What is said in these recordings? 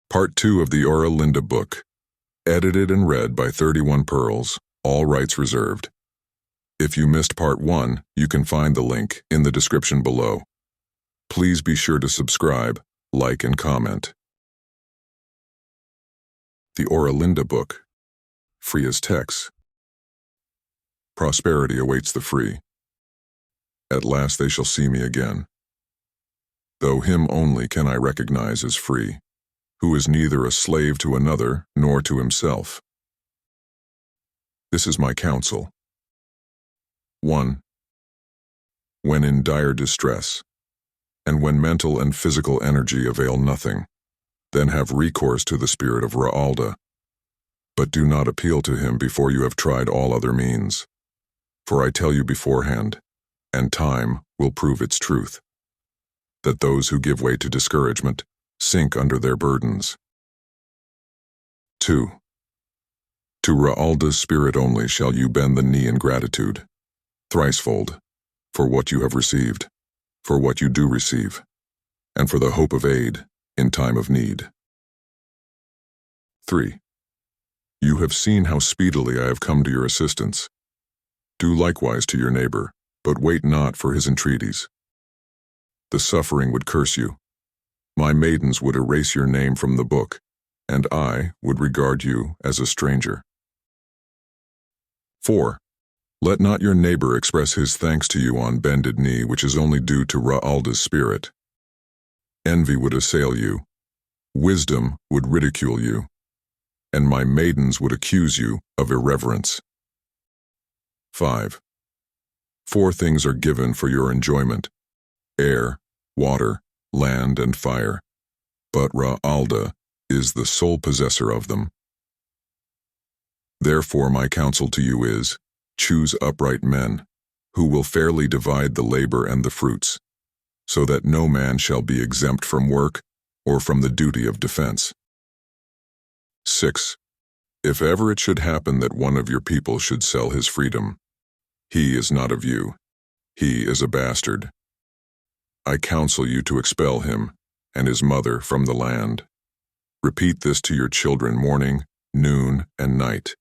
Part 2 of the Oera book. Edited and read by 31 Pearls, all rights reserved. If you missed Part 1, you can find the link in the description below. Please be sure to subscribe, like, and comment. The Oera book. Frya's text. Prosperity awaits the free. At last they shall see me again. Though him only can I recognize as free, who is neither a slave to another nor to himself. This is my counsel. 1. When in dire distress, and when mental and physical energy avail nothing, then have recourse to the spirit of Hereunder, but do not appeal to him before you have tried all other means. For I tell you beforehand, and time will prove its truth, that those who give way to discouragement sink under their burdens. 2. To Hereuder's spirit only shall you bend the knee in gratitude, thricefold, for what you have received, for what you do receive, and for the hope of aid in time of need. 3. You have seen how speedily I have come to your assistance. Do likewise to your neighbor, but wait not for his entreaties. The suffering would curse you. My maidens would erase your name from the book, and I would regard you as a stranger. 4. Let not your neighbor express his thanks to you on bended knee, which is only due to Hereuder's spirit. Envy would assail you, wisdom would ridicule you, and my maidens would accuse you of irreverence. 5. 4 things are given for your enjoyment: air, water, land, and fire, but Hereunder is the sole possessor of them. Therefore my counsel to you is, choose upright men, who will fairly divide the labor and the fruits, so that no man shall be exempt from work or from the duty of defense. 6. If ever it should happen that one of your people should sell his freedom, he is not of you, he is a bastard. I counsel you to expel him and his mother from the land. Repeat this to your children morning, noon, and night,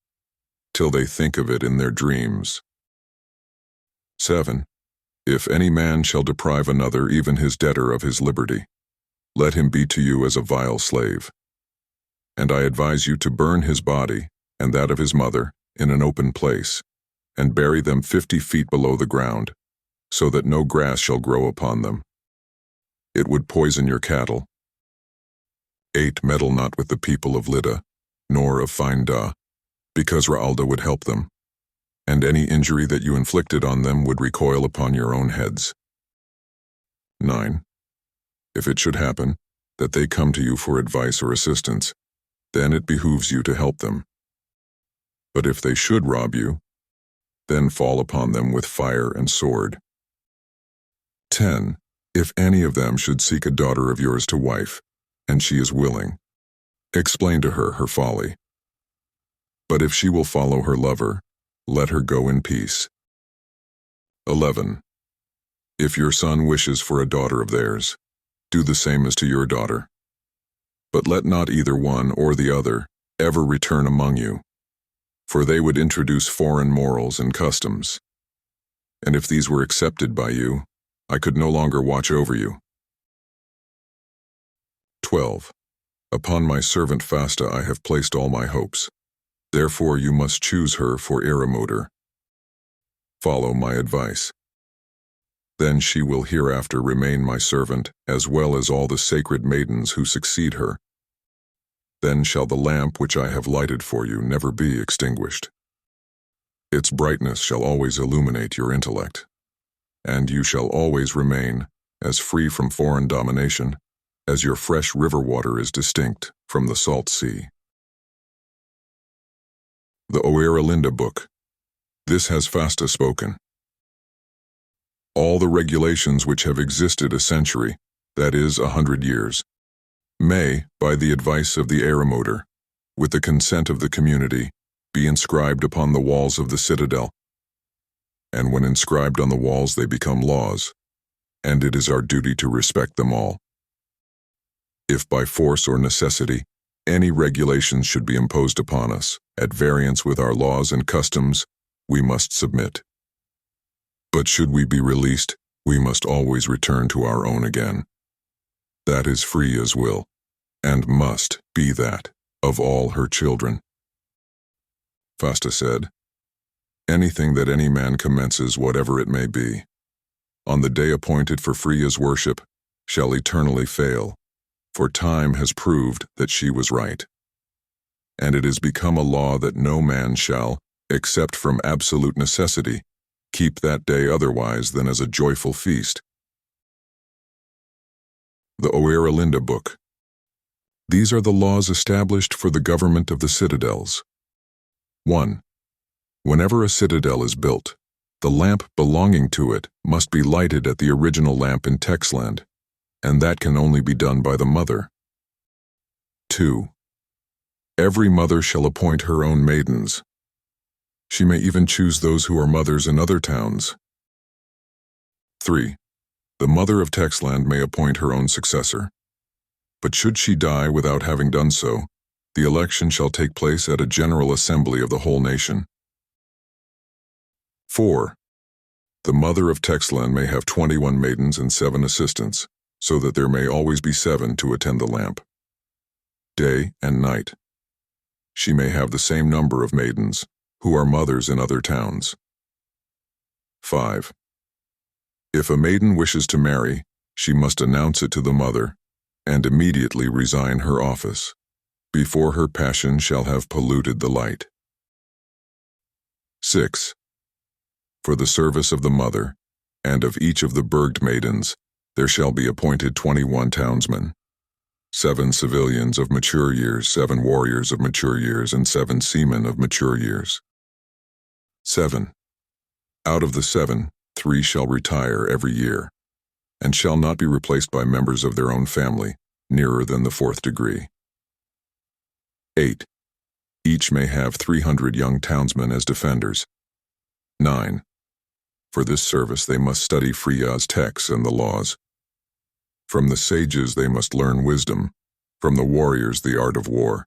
till they think of it in their dreams. 7. If any man shall deprive another, even his debtor, of his liberty, let him be to you as a vile slave. And I advise you to burn his body and that of his mother in an open place, and bury them 50 feet below the ground, so that no grass shall grow upon them. It would poison your cattle. 8. Meddle not with the people of Lydda, nor of Fasta, because Hereunder would help them, and any injury that you inflicted on them would recoil upon your own heads. 9. If it should happen that they come to you for advice or assistance, then it behooves you to help them. But if they should rob you, then fall upon them with fire and sword. 10. If any of them should seek a daughter of yours to wife, and she is willing, explain to her her folly. But if she will follow her lover, let her go in peace. 11. If your son wishes for a daughter of theirs, do the same as to your daughter. But let not either one or the other ever return among you, for they would introduce foreign morals and customs. And if these were accepted by you, I could no longer watch over you. 12. Upon my servant Fasta I have placed all my hopes. Therefore you must choose her for Hereunder. Follow my advice. Then she will hereafter remain my servant, as well as all the sacred maidens who succeed her. Then shall the lamp which I have lighted for you never be extinguished. Its brightness shall always illuminate your intellect, and you shall always remain as free from foreign domination as your fresh river water is distinct from the salt sea. The Oera book. This has Fasta spoken. All the regulations which have existed a century, that is 100 years, may, by the advice of the Hereunder, with the consent of the community, be inscribed upon the walls of the citadel. And when inscribed on the walls they become laws, and it is our duty to respect them all. If by force or necessity any regulations should be imposed upon us, at variance with our laws and customs, we must submit. But should we be released, we must always return to our own again. That is Frya's will, and must be that of all her children. Fasta said, anything that any man commences, whatever it may be, on the day appointed for Frya's worship, shall eternally fail, for time has proved that she was right. And it is become a law that no man shall, except from absolute necessity, keep that day otherwise than as a joyful feast. The Oera Book. These are the laws established for the government of the citadels. 1. Whenever a citadel is built, the lamp belonging to it must be lighted at the original lamp in Texland, and that can only be done by the mother. 2. Every mother shall appoint her own maidens. She may even choose those who are mothers in other towns. 3. The mother of Texland may appoint her own successor. But should she die without having done so, the election shall take place at a general assembly of the whole nation. 4. The mother of Texland may have 21 maidens and 7 assistants, so that there may always be 7 to attend the lamp. Day and night. She may have the same number of maidens, who are mothers in other towns. 5. If a maiden wishes to marry, she must announce it to the mother, and immediately resign her office, before her passion shall have polluted the light. 6. For the service of the mother, and of each of the burged maidens, there shall be appointed 21 townsmen, 7 civilians of mature years, 7 warriors of mature years, and 7 seamen of mature years. 7. Out of the 7, 3 shall retire every year, and shall not be replaced by members of their own family, nearer than the 4th degree. 8. Each may have 300 young townsmen as defenders. 9. For this service they must study Frya's texts and the laws. From the sages they must learn wisdom, from the warriors the art of war,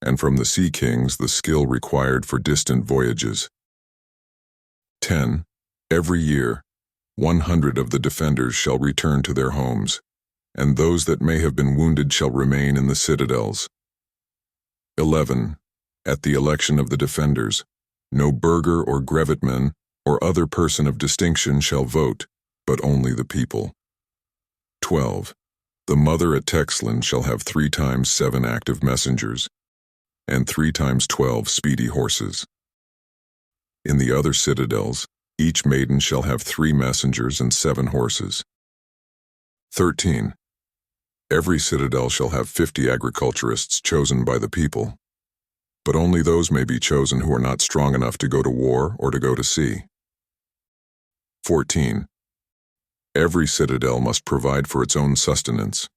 and from the sea kings the skill required for distant voyages. 10. Every year, 100 of the defenders shall return to their homes, and those that may have been wounded shall remain in the citadels. 11. At the election of the defenders, no burgher or grevitman or other person of distinction shall vote, but only the people. 12. The mother at Texland shall have 3 times 7 active messengers, and 3 times 12 speedy horses. In the other citadels, each maiden shall have 3 messengers and 7 horses. 13. Every citadel shall have 50 agriculturists chosen by the people, but only those may be chosen who are not strong enough to go to war or to go to sea. 14. Every citadel must provide for its own sustenance,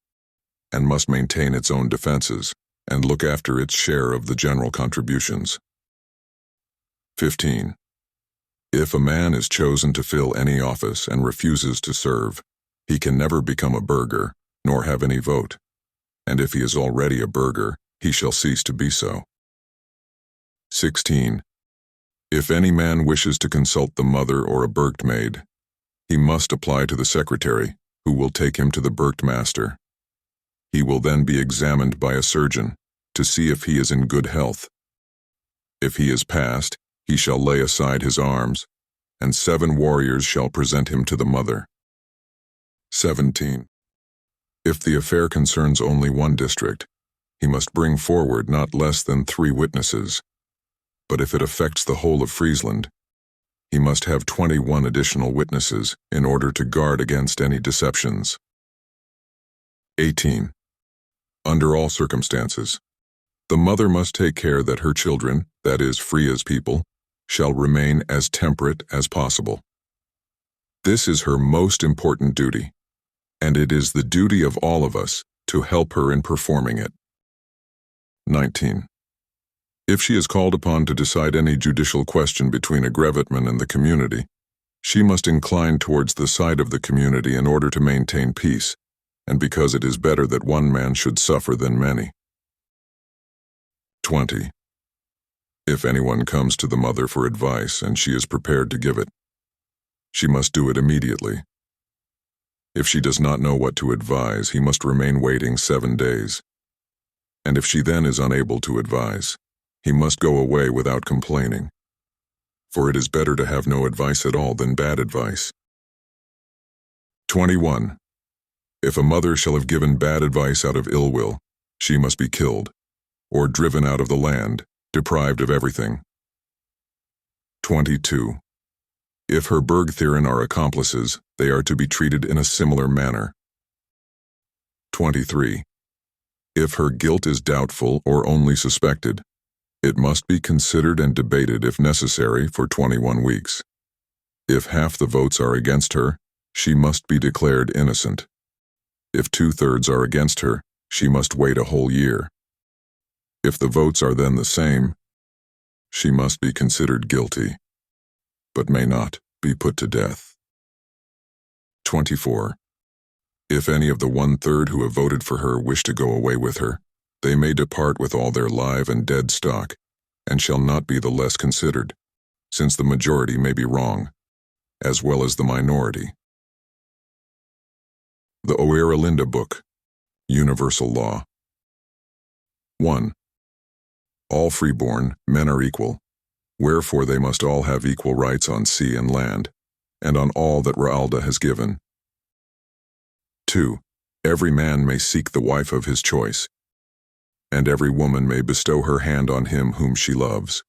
and must maintain its own defenses, and look after its share of the general contributions. 15. If a man is chosen to fill any office and refuses to serve, he can never become a burgher, nor have any vote, and if he is already a burgher, he shall cease to be so. 16. If any man wishes to consult the mother or a burged maid, he must apply to the secretary, who will take him to the burged master. He will then be examined by a surgeon, to see if he is in good health. If he is past, he shall lay aside his arms, and 7 warriors shall present him to the mother. 17. If the affair concerns only one district, he must bring forward not less than 3 witnesses, but if it affects the whole of Friesland, he must have 21 additional witnesses in order to guard against any deceptions. 18. Under all circumstances, the mother must take care that her children, that is, Frya's people, shall remain as temperate as possible. This is her most important duty, and it is the duty of all of us to help her in performing it. 19. If she is called upon to decide any judicial question between a grevitman and the community, she must incline towards the side of the community in order to maintain peace, and because it is better that one man should suffer than many. 20. If anyone comes to the mother for advice and she is prepared to give it, she must do it immediately. If she does not know what to advise, he must remain waiting 7 days. And if she then is unable to advise, he must go away without complaining. For it is better to have no advice at all than bad advice. 21. If a mother shall have given bad advice out of ill will, she must be killed, or driven out of the land, deprived of everything. 22. If her Bergthiren are accomplices, they are to be treated in a similar manner. 23. If her guilt is doubtful or only suspected, it must be considered and debated if necessary for 21 weeks. If half the votes are against her, she must be declared innocent. If 2/3 are against her, she must wait a whole year. If the votes are then the same, she must be considered guilty, but may not be put to death. 24. If any of the 1/3 who have voted for her wish to go away with her, they may depart with all their live and dead stock, and shall not be the less considered, since the majority may be wrong, as well as the minority. The Oera Book, Universal Law. 1. All freeborn men are equal, wherefore they must all have equal rights on sea and land, and on all that Realda has given. 2. Every man may seek the wife of his choice, and every woman may bestow her hand on him whom she loves.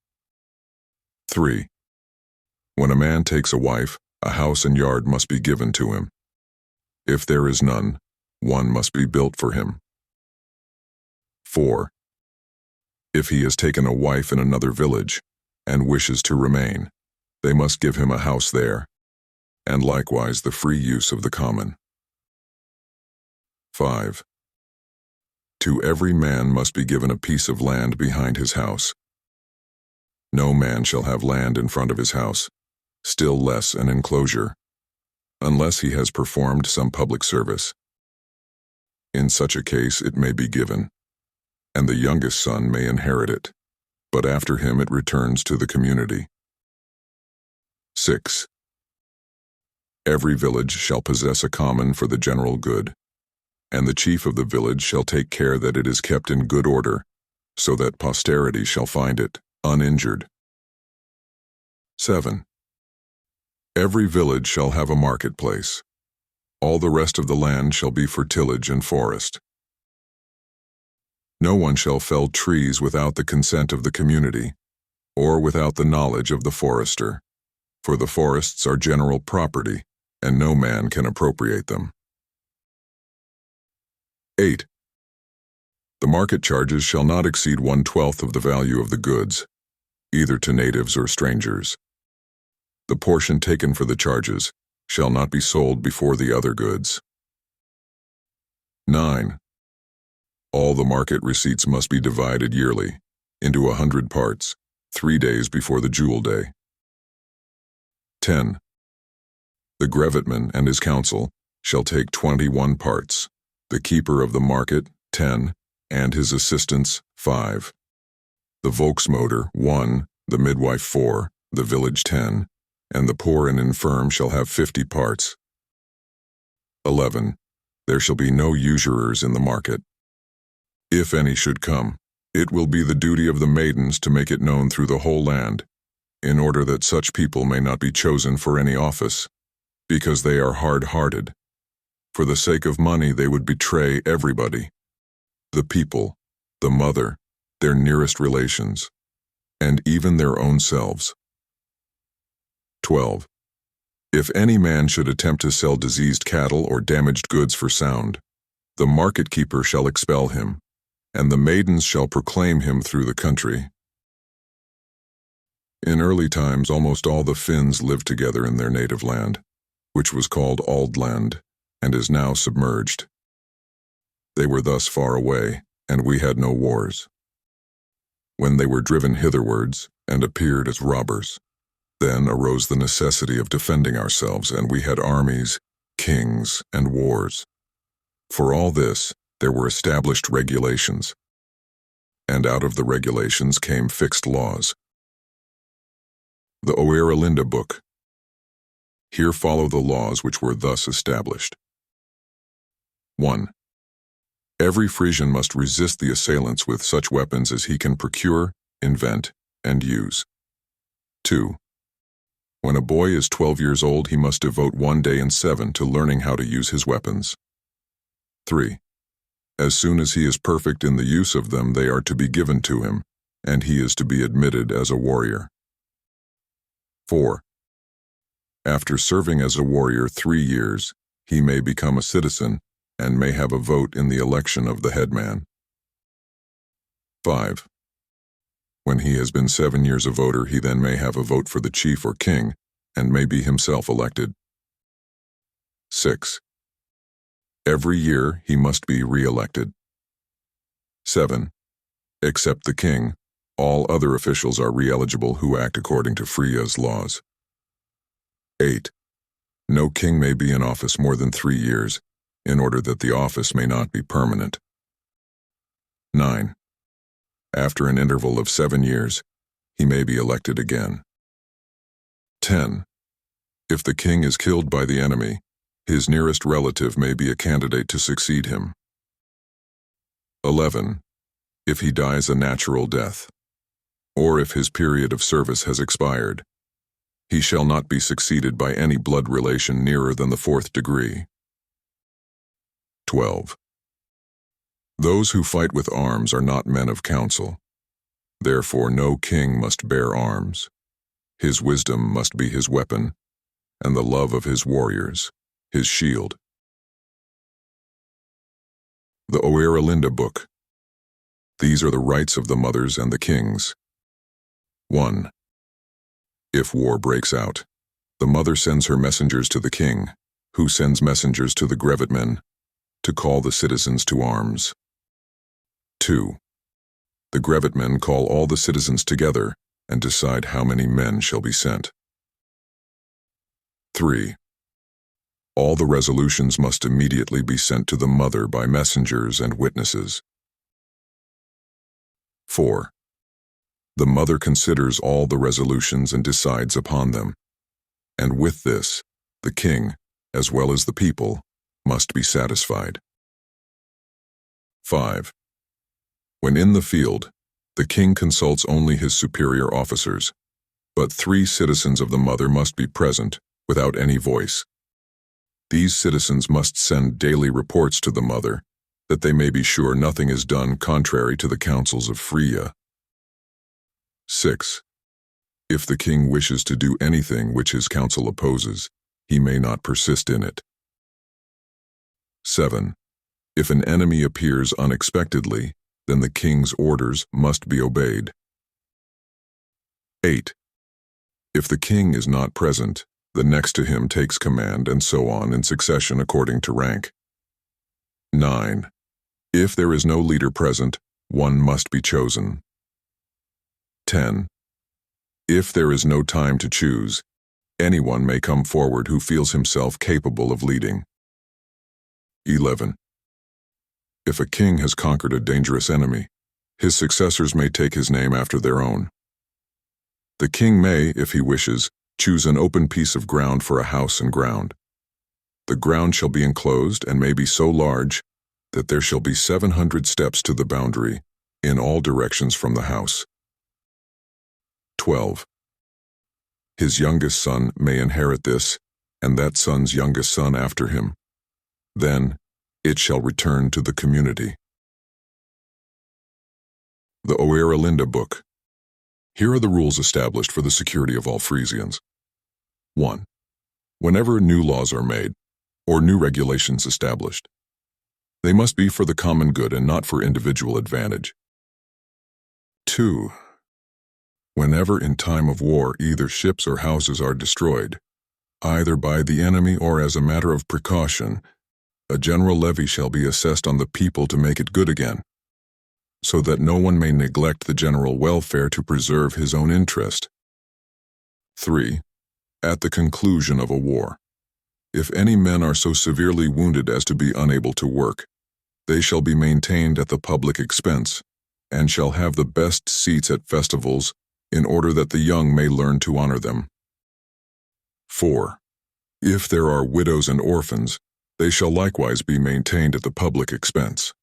3. When a man takes a wife, a house and yard must be given to him. If there is none, one must be built for him. 4. If he has taken a wife in another village, and wishes to remain, they must give him a house there, and likewise the free use of the common. 5. To every man must be given a piece of land behind his house. No man shall have land in front of his house, still less an enclosure, unless he has performed some public service. In such a case it may be given, and the youngest son may inherit it, but after him it returns to the community. 6. Every village shall possess a common for the general good, and the chief of the village shall take care that it is kept in good order, so that posterity shall find it uninjured. 7. Every village shall have a marketplace. All the rest of the land shall be for tillage and forest. No one shall fell trees without the consent of the community, or without the knowledge of the forester, for the forests are general property, and no man can appropriate them. 8. The market charges shall not exceed 1/12 of the value of the goods, either to natives or strangers. The portion taken for the charges shall not be sold before the other goods. 9. All the market receipts must be divided yearly into 100 parts, 3 days before the jewel day. 10. The grevitman and his council shall take 21 parts, the keeper of the market 10, and his assistants 5. The volksmotor 1, the midwife 4, the village 10, and the poor and infirm shall have 50 parts. 11. There shall be no usurers in the market. If any should come, it will be the duty of the maidens to make it known through the whole land, in order that such people may not be chosen for any office, because they are hard-hearted. For the sake of money they would betray everybody, the people, the mother, their nearest relations, and even their own selves. 12. If any man should attempt to sell diseased cattle or damaged goods for sound, the market keeper shall expel him, and the maidens shall proclaim him through the country. In early times almost all the Finns lived together in their native land, which was called Aldland, and is now submerged. They were thus far away, and we had no wars. When they were driven hitherwards, and appeared as robbers, then arose the necessity of defending ourselves, and we had armies, kings, and wars. For all this, there were established regulations. and out of the regulations came fixed laws. The Oera Book. Here follow the laws which were thus established. 1. Every Frisian must resist the assailants with such weapons as he can procure, invent, and use. 2. When a boy is 12 years old, he must devote 1 day in 7 to learning how to use his weapons. 3. As soon as he is perfect in the use of them, they are to be given to him, and he is to be admitted as a warrior. 4. After serving as a warrior 3 years, he may become a citizen and may have a vote in the election of the headman. 5. When he has been 7 years a voter, he then may have a vote for the chief or king and may be himself elected. 6. Every year he must be re-elected. 7. Except the king, all other officials are re-eligible who act according to Frya's laws. 8. No king may be in office more than 3 years, in order that the office may not be permanent. 9. After an interval of 7 years, he may be elected again. 10. If the king is killed by the enemy, his nearest relative may be a candidate to succeed him. 11. If he dies a natural death, or if his period of service has expired, he shall not be succeeded by any blood relation nearer than the 4th degree. 12. Those who fight with arms are not men of counsel. Therefore no king must bear arms. His wisdom must be his weapon, and the love of his warriors his shield. The Oera Book. These are the rights of the mothers and the kings. 1. If war breaks out, the mother sends her messengers to the king, who sends messengers to the grevetmen, to call the citizens to arms. 2. The grevetmen call all the citizens together and decide how many men shall be sent. 3. All the resolutions must immediately be sent to the mother by messengers and witnesses. 4. The mother considers all the resolutions and decides upon them, and with this, the king, as well as the people, must be satisfied. 5. When in the field, the king consults only his superior officers, but 3 citizens of the mother must be present, without any voice. These citizens must send daily reports to the mother, that they may be sure nothing is done contrary to the counsels of Frya. 6. If the king wishes to do anything which his counsel opposes, he may not persist in it. 7. If an enemy appears unexpectedly, then the king's orders must be obeyed. 8. If the king is not present, the next to him takes command, and so on in succession according to rank. 9. If there is no leader present, one must be chosen. 10. If there is no time to choose, anyone may come forward who feels himself capable of leading. 11. If a king has conquered a dangerous enemy, his successors may take his name after their own. The king may, if he wishes, choose an open piece of ground for a house and ground. The ground shall be enclosed and may be so large that there shall be 700 steps to the boundary, in all directions from the house. 12. His youngest son may inherit this, and that son's youngest son after him. Then it shall return to the community. The Oera Book. Here are the rules established for the security of all Frisians. 1. Whenever new laws are made, or new regulations established, they must be for the common good and not for individual advantage. 2. Whenever in time of war either ships or houses are destroyed, either by the enemy or as a matter of precaution, a general levy shall be assessed on the people to make it good again, so that no one may neglect the general welfare to preserve his own interest. 3. At the conclusion of a war, if any men are so severely wounded as to be unable to work, they shall be maintained at the public expense, and shall have the best seats at festivals, in order that the young may learn to honor them. 4. If there are widows and orphans, they shall likewise be maintained at the public expense,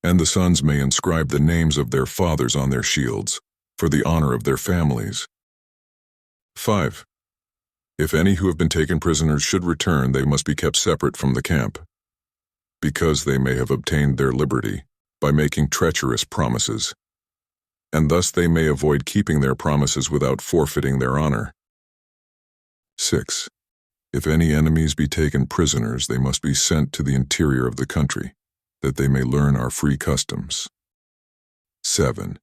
and the sons may inscribe the names of their fathers on their shields, for the honor of their families. 5. If any who have been taken prisoners should return, they must be kept separate from the camp, because they may have obtained their liberty by making treacherous promises, and thus they may avoid keeping their promises without forfeiting their honor. 6. If any enemies be taken prisoners, they must be sent to the interior of the country, that they may learn our free customs. 7.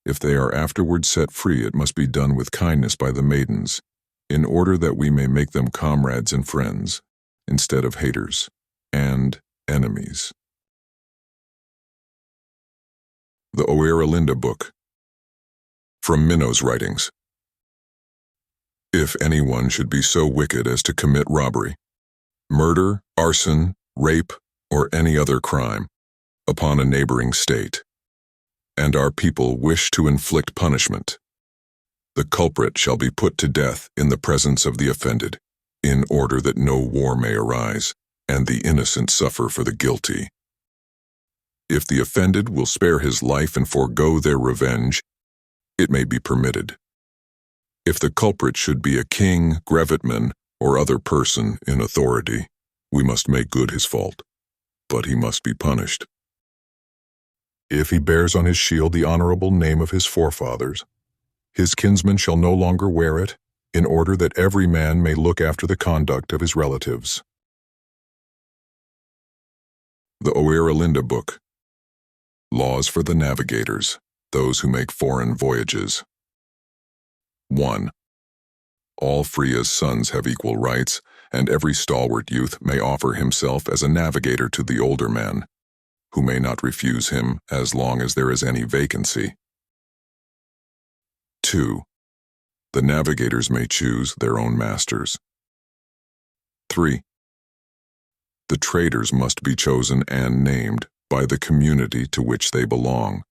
If they are afterward set free, it must be done with kindness by the maidens, in order that we may make them comrades and friends, instead of haters and enemies. The Oera Book. From Minno's writings. If anyone should be so wicked as to commit robbery, murder, arson, rape, or any other crime upon a neighboring state, and our people wish to inflict punishment, the culprit shall be put to death in the presence of the offended, in order that no war may arise, and the innocent suffer for the guilty. If the offended will spare his life and forego their revenge, it may be permitted. If the culprit should be a king, brevetman, or other person in authority, we must make good his fault, but he must be punished. If he bears on his shield the honorable name of his forefathers, his kinsmen shall no longer wear it, in order that every man may look after the conduct of his relatives. The Oera Book. Laws for the Navigators, those who make foreign voyages. 1. All Frya's sons have equal rights, and every stalwart youth may offer himself as a navigator to the older men, who may not refuse him as long as there is any vacancy. 2. The navigators may choose their own masters. 3. The traders must be chosen and named by the community to which they belong,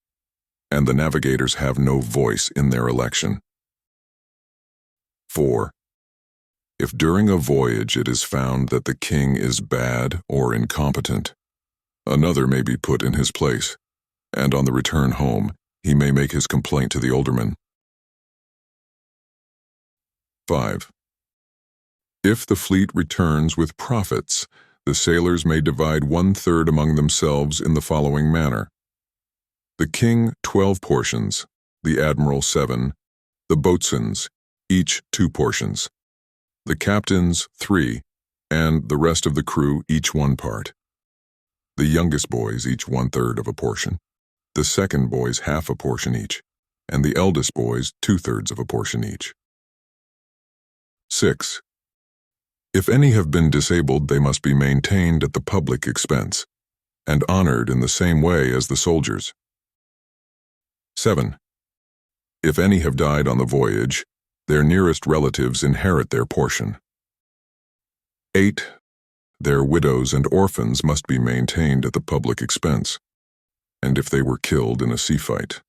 and the navigators have no voice in their election. 4. If during a voyage it is found that the king is bad or incompetent, another may be put in his place, and on the return home he may make his complaint to the alderman. 5. If the fleet returns with profits, the sailors may divide 1/3 among themselves in the following manner: the king 12 portions, the admiral 7, the boatswains each 2 portions, the captains 3, and the rest of the crew each 1 part. The youngest boys each 1/3 of a portion, the second boys half a portion each, and the eldest boys 2/3 of a portion each. 6. If any have been disabled, they must be maintained at the public expense, and honored in the same way as the soldiers. 7. If any have died on the voyage, their nearest relatives inherit their portion. 8. Their widows and orphans must be maintained at the public expense, and if they were killed in a sea fight,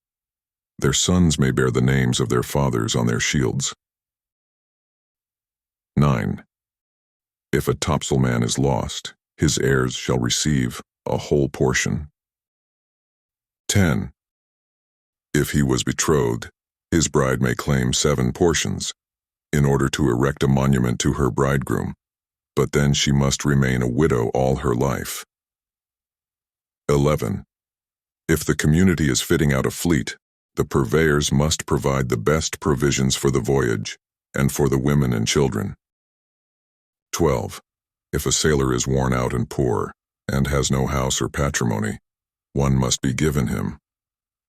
their sons may bear the names of their fathers on their shields. 9. If a topsailman is lost, his heirs shall receive a whole portion. 10. If he was betrothed, his bride may claim 7 portions, in order to erect a monument to her bridegroom, but then she must remain a widow all her life. 11. If the community is fitting out a fleet, the purveyors must provide the best provisions for the voyage, and for the women and children. 12. If a sailor is worn out and poor, and has no house or patrimony, one must be given him.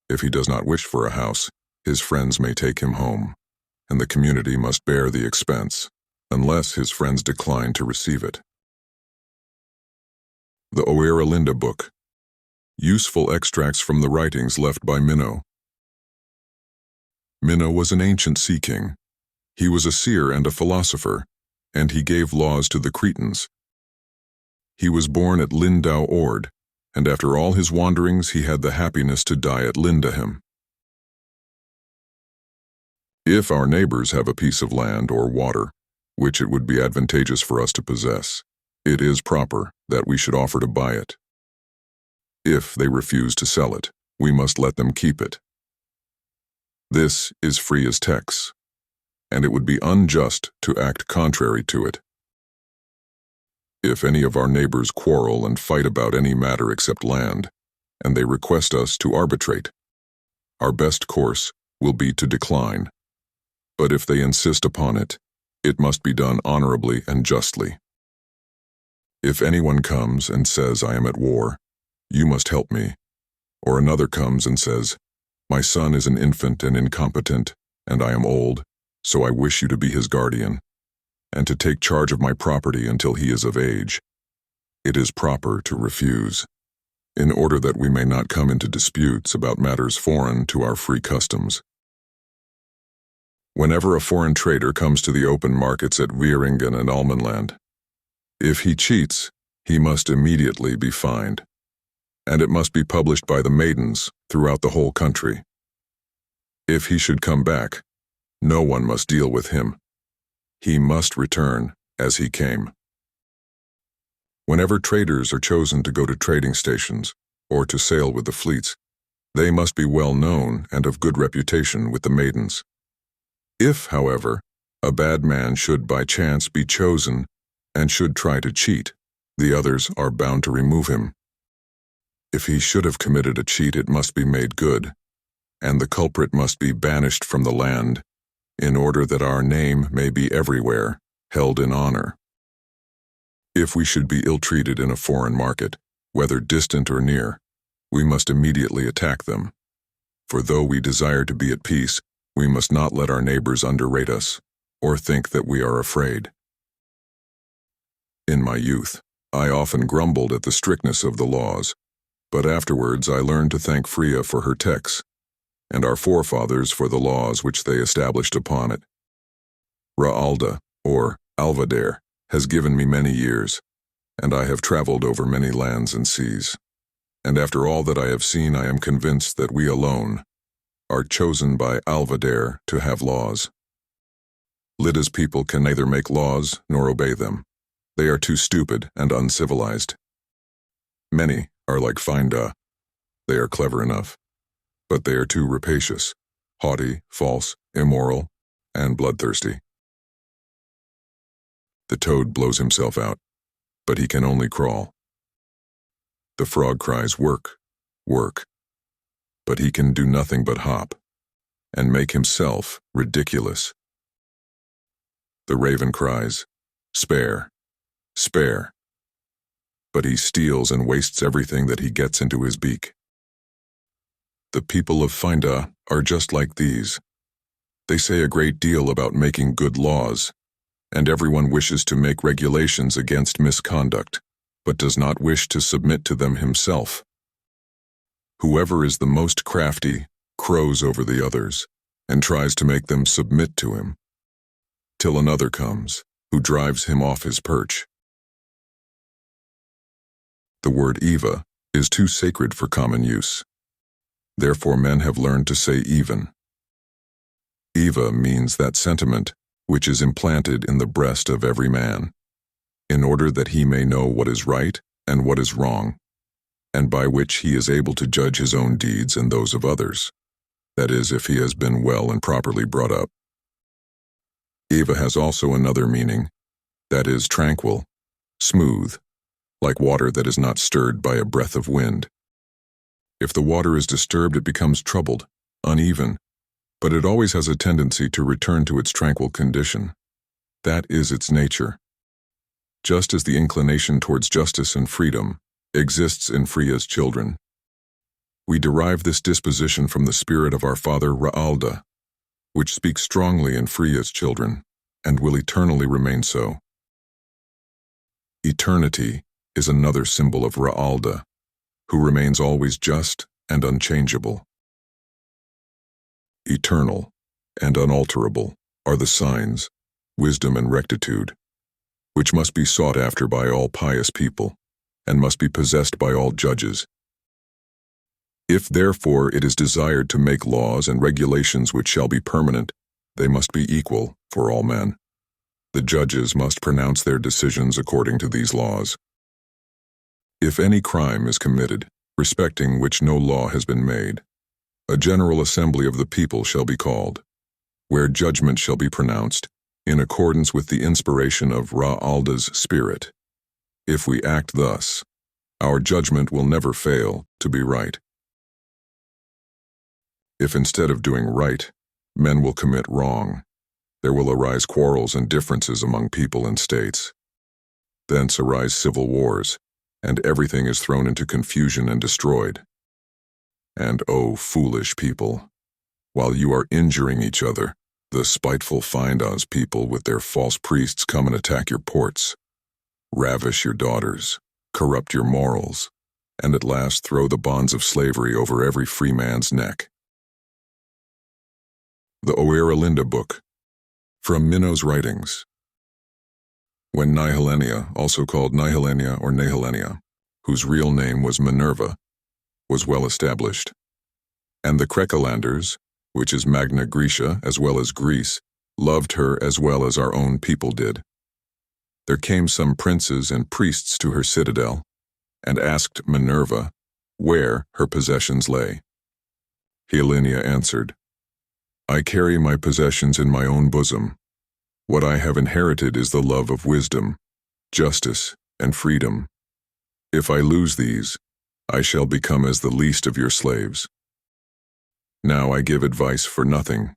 If he does not wish for a house, his friends may take him home, and the community must bear the expense, unless his friends decline to receive it. The Oera Book. Useful extracts from the writings left by Minno. Minno was an ancient sea king. He was a seer and a philosopher, and he gave laws to the Cretans. He was born at Lindau Ord, and after all his wanderings he had the happiness to die at Lindahem. If our neighbors have a piece of land or water, which it would be advantageous for us to possess, it is proper that we should offer to buy it. If they refuse to sell it, we must let them keep it. This is Frya's text, and it would be unjust to act contrary to it. If any of our neighbors quarrel and fight about any matter except land, and they request us to arbitrate, our best course will be to decline. But if they insist upon it, it must be done honorably and justly. If anyone comes and says, "I am at war, you must help me," or another comes and says, "My son is an infant and incompetent, and I am old, so I wish you to be his guardian, and to take charge of my property until he is of age," it is proper to refuse, in order that we may not come into disputes about matters foreign to our free customs. Whenever a foreign trader comes to the open markets at Wieringen and Almenland, if he cheats, he must immediately be fined, and it must be published by the maidens throughout the whole country. If he should come back, no one must deal with him. He must return as he came. Whenever traders are chosen to go to trading stations or to sail with the fleets, they must be well known and of good reputation with the maidens. If, however, a bad man should by chance be chosen and should try to cheat, the others are bound to remove him. If he should have committed a cheat, it must be made good, and the culprit must be banished from the land, in order that our name may be everywhere held in honor. If we should be ill-treated in a foreign market, whether distant or near, we must immediately attack them. For though we desire to be at peace, we must not let our neighbors underrate us, or think that we are afraid. In my youth, I often grumbled at the strictness of the laws, but afterwards I learned to thank Frya for her texts, and our forefathers for the laws which they established upon it. Ra'alda, or Alvadare, has given me many years, and I have traveled over many lands and seas. And after all that I have seen, I am convinced that we alone are chosen by Alvadare to have laws. Lida's people can neither make laws nor obey them. They are too stupid and uncivilized. Many are like Fasta. They are clever enough, but they are too rapacious, haughty, false, immoral, and bloodthirsty. The toad blows himself out, but he can only crawl. The frog cries, "Work, work," but he can do nothing but hop, and make himself ridiculous. The raven cries, "Spare, spare," but he steals and wastes everything that he gets into his beak. The people of Fasta are just like these. They say a great deal about making good laws, and everyone wishes to make regulations against misconduct, but does not wish to submit to them himself. Whoever is the most crafty crows over the others, and tries to make them submit to him, till another comes, who drives him off his perch. The word Eva is too sacred for common use. Therefore men have learned to say even. Eva means that sentiment which is implanted in the breast of every man, in order that he may know what is right and what is wrong, and by which he is able to judge his own deeds and those of others, that is, if he has been well and properly brought up. Eva has also another meaning, that is, tranquil, smooth, like water that is not stirred by a breath of wind. If the water is disturbed, it becomes troubled, uneven, but it always has a tendency to return to its tranquil condition. That is its nature. Just as the inclination towards justice and freedom exists in Frya's children, we derive this disposition from the spirit of our father Ra'alda, which speaks strongly in Frya's children, and will eternally remain so. Eternity is another symbol of Ra'alda, who remains always just and unchangeable. Eternal and unalterable are the signs, wisdom and rectitude, which must be sought after by all pious people, and must be possessed by all judges. If therefore it is desired to make laws and regulations which shall be permanent, they must be equal for all men. The judges must pronounce their decisions according to these laws. If any crime is committed, respecting which no law has been made, a general assembly of the people shall be called, where judgment shall be pronounced, in accordance with the inspiration of Ra-Alda's spirit. If we act thus, our judgment will never fail to be right. If instead of doing right, men will commit wrong, there will arise quarrels and differences among people and states. Thence arise civil wars, and everything is thrown into confusion and destroyed. And O foolish people, while you are injuring each other, the spiteful Finda's people with their false priests come and attack your ports, ravish your daughters, corrupt your morals, and at last throw the bonds of slavery over every free man's neck. The Oera Book, from Minno's writings. When Nihilenia, also called Nihilenia or Nehilenia, whose real name was Minerva, was well established, and the Krekelanders, which is Magna Graecia as well as Greece, loved her as well as our own people did, there came some princes and priests to her citadel, and asked Minerva where her possessions lay. Helenia answered, I carry my possessions in my own bosom. What I have inherited is the love of wisdom, justice, and freedom. If I lose these, I shall become as the least of your slaves. Now I give advice for nothing,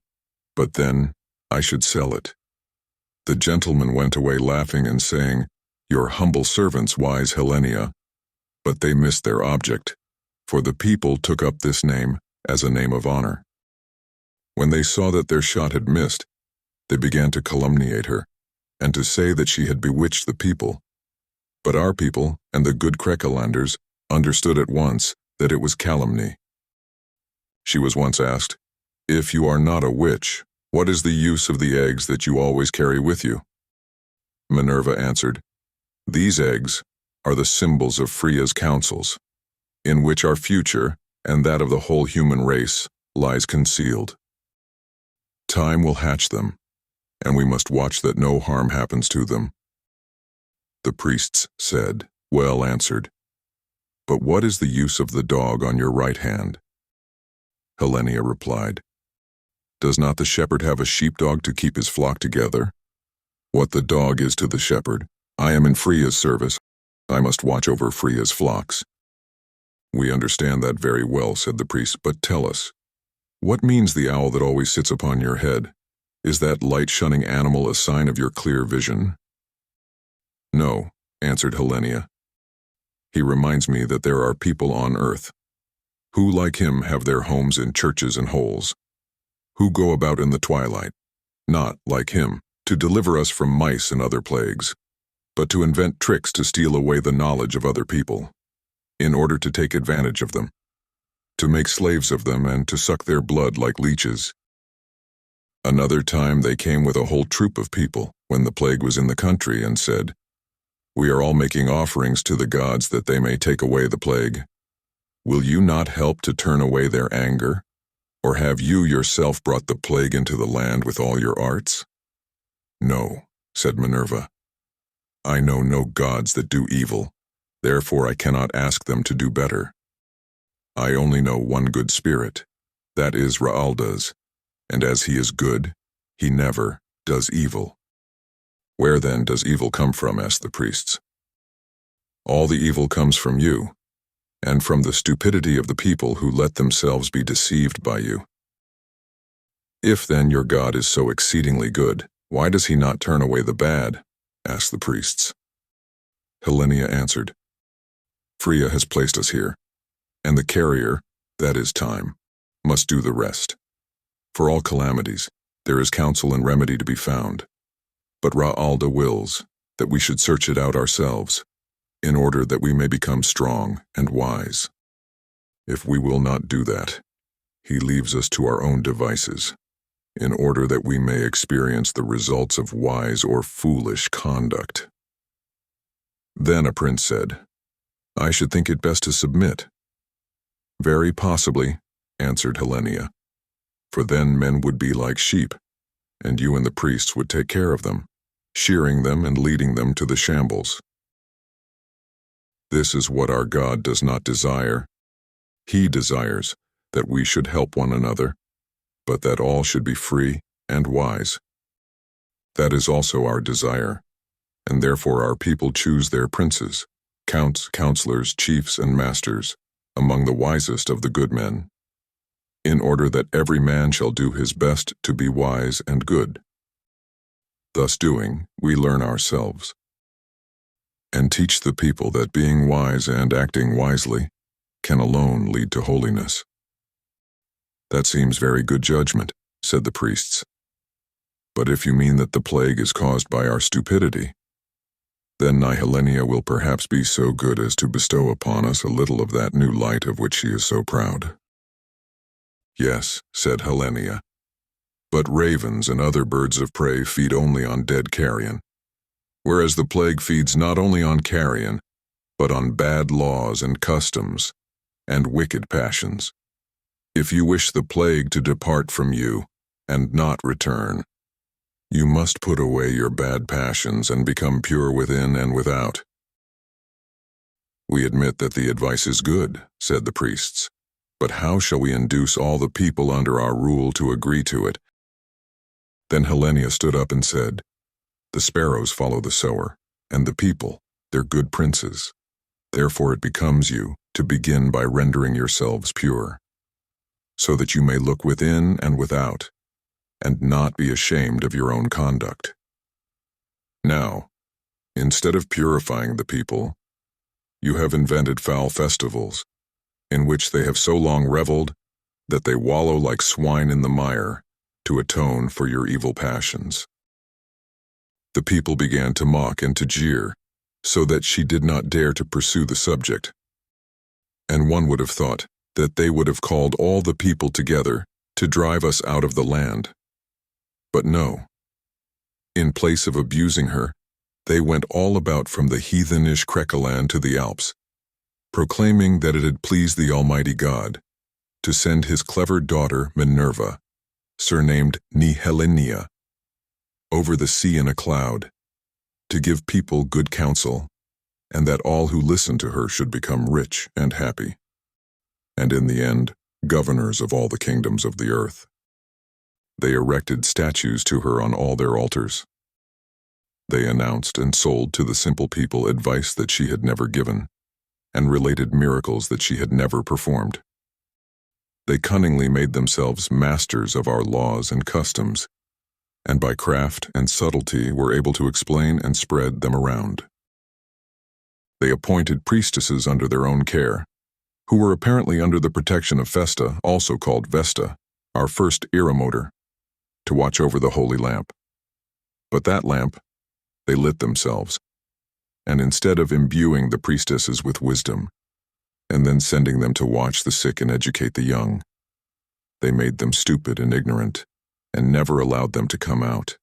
but then I should sell it. The gentleman went away laughing and saying, Your humble servants, wise Helenia. But they missed their object, for the people took up this name as a name of honor. When they saw that their shot had missed, they began to calumniate her, and to say that she had bewitched the people. But our people and the good Krekelanders understood at once that it was calumny. She was once asked, If you are not a witch, what is the use of the eggs that you always carry with you? Minerva answered, These eggs are the symbols of Frya's counsels, in which our future and that of the whole human race lies concealed. Time will hatch them, and we must watch that no harm happens to them. The priests said, Well answered. But what is the use of the dog on your right hand? Helenia replied, Does not the shepherd have a sheepdog to keep his flock together? What the dog is to the shepherd, I am in Frya's service. I must watch over Frya's flocks. We understand that very well, said the priest, but tell us, what means the owl that always sits upon your head? Is that light-shunning animal a sign of your clear vision? No, answered Helenia. He reminds me that there are people on earth who, like him, have their homes in churches and holes, who go about in the twilight, not, like him, to deliver us from mice and other plagues, but to invent tricks to steal away the knowledge of other people, in order to take advantage of them, to make slaves of them and to suck their blood like leeches. Another time they came with a whole troop of people, when the plague was in the country, and said, We are all making offerings to the gods that they may take away the plague. Will you not help to turn away their anger? Or have you yourself brought the plague into the land with all your arts? No, said Minerva. I know no gods that do evil, therefore I cannot ask them to do better. I only know one good spirit, that is Ra-Alda's, and as he is good, he never does evil. Where then does evil come from? Asked the priests. All the evil comes from you, and from the stupidity of the people who let themselves be deceived by you. If then your God is so exceedingly good, why does he not turn away the bad? Asked the priests. Helenia answered, Frya has placed us here, and the carrier, that is time, must do the rest. For all calamities, there is counsel and remedy to be found, but Ra-Alda wills that we should search it out ourselves, in order that we may become strong and wise. If we will not do that, he leaves us to our own devices, in order that we may experience the results of wise or foolish conduct. Then a prince said, I should think it best to submit. Very possibly, answered Helenia, for then men would be like sheep, and you and the priests would take care of them, shearing them and leading them to the shambles. This is what our God does not desire. He desires that we should help one another, but that all should be free and wise. That is also our desire, and therefore our people choose their princes, counts, counselors, chiefs, and masters, among the wisest of the good men, in order that every man shall do his best to be wise and good. Thus doing, we learn ourselves, and teach the people that being wise and acting wisely can alone lead to holiness. That seems very good judgment, said the priests. But if you mean that the plague is caused by our stupidity, then Helenia will perhaps be so good as to bestow upon us a little of that new light of which she is so proud. Yes, said Helenia, but ravens and other birds of prey feed only on dead carrion, whereas the plague feeds not only on carrion, but on bad laws and customs, and wicked passions. If you wish the plague to depart from you, and not return, you must put away your bad passions and become pure within and without. We admit that the advice is good, said the priests, but how shall we induce all the people under our rule to agree to it? Then Helenia stood up and said, the sparrows follow the sower, and the people, their good princes. Therefore it becomes you to begin by rendering yourselves pure, so that you may look within and without, and not be ashamed of your own conduct. Now, instead of purifying the people, you have invented foul festivals, in which they have so long reveled that they wallow like swine in the mire to atone for your evil passions. The people began to mock and to jeer, so that she did not dare to pursue the subject. And one would have thought that they would have called all the people together to drive us out of the land. But no. In place of abusing her, they went all about from the heathenish Krekeland to the Alps, proclaiming that it had pleased the Almighty God to send his clever daughter Minerva, surnamed Helenia, over the sea in a cloud, to give people good counsel, and that all who listened to her should become rich and happy, and in the end, governors of all the kingdoms of the earth. They erected statues to her on all their altars. They announced and sold to the simple people advice that she had never given, and related miracles that she had never performed. They cunningly made themselves masters of our laws and customs, and by craft and subtlety were able to explain and spread them around. They appointed priestesses under their own care, who were apparently under the protection of Fasta, also called Vesta, our first Eremotor, to watch over the holy lamp. But that lamp they lit themselves, and instead of imbuing the priestesses with wisdom, and then sending them to watch the sick and educate the young, they made them stupid and ignorant, and never allowed them to come out.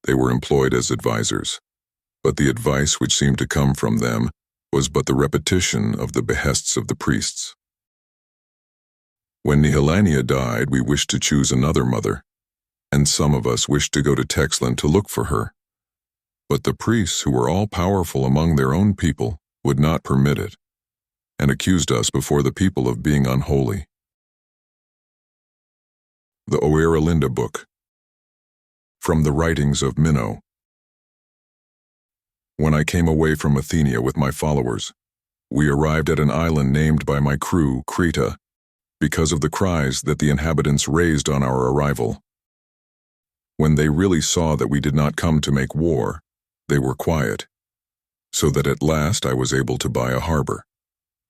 They were employed as advisers, but the advice which seemed to come from them was but the repetition of the behests of the priests. When Helenia died, we wished to choose another mother, and some of us wished to go to Texland to look for her. But the priests, who were all powerful among their own people, would not permit it, and accused us before the people of being unholy. The Oera Book. From the writings of Minno. When I came away from Athenia with my followers, we arrived at an island named by my crew Creta, because of the cries that the inhabitants raised on our arrival. When they really saw that we did not come to make war, they were quiet, so that at last I was able to buy a harbor,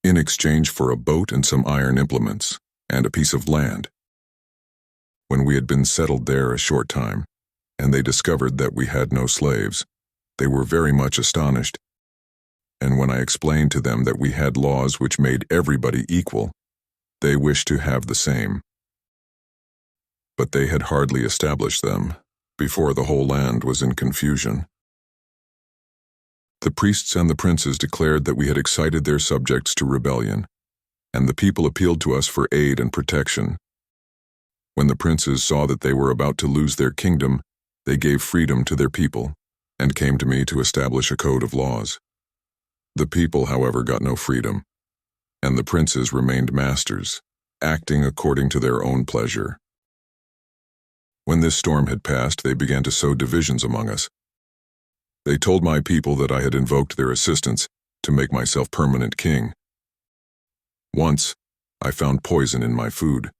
in exchange for a boat and some iron implements, and a piece of land. When we had been settled there a short time, and they discovered that we had no slaves, they were very much astonished. And when I explained to them that we had laws which made everybody equal, they wished to have the same. But they had hardly established them before the whole land was in confusion. The priests and the princes declared that we had excited their subjects to rebellion, and the people appealed to us for aid and protection. When the princes saw that they were about to lose their kingdom, they gave freedom to their people, and came to me to establish a code of laws. The people, however, got no freedom, and the princes remained masters, acting according to their own pleasure. When this storm had passed, they began to sow divisions among us. They told my people that I had invoked their assistance to make myself permanent king. Once, I found poison in my food,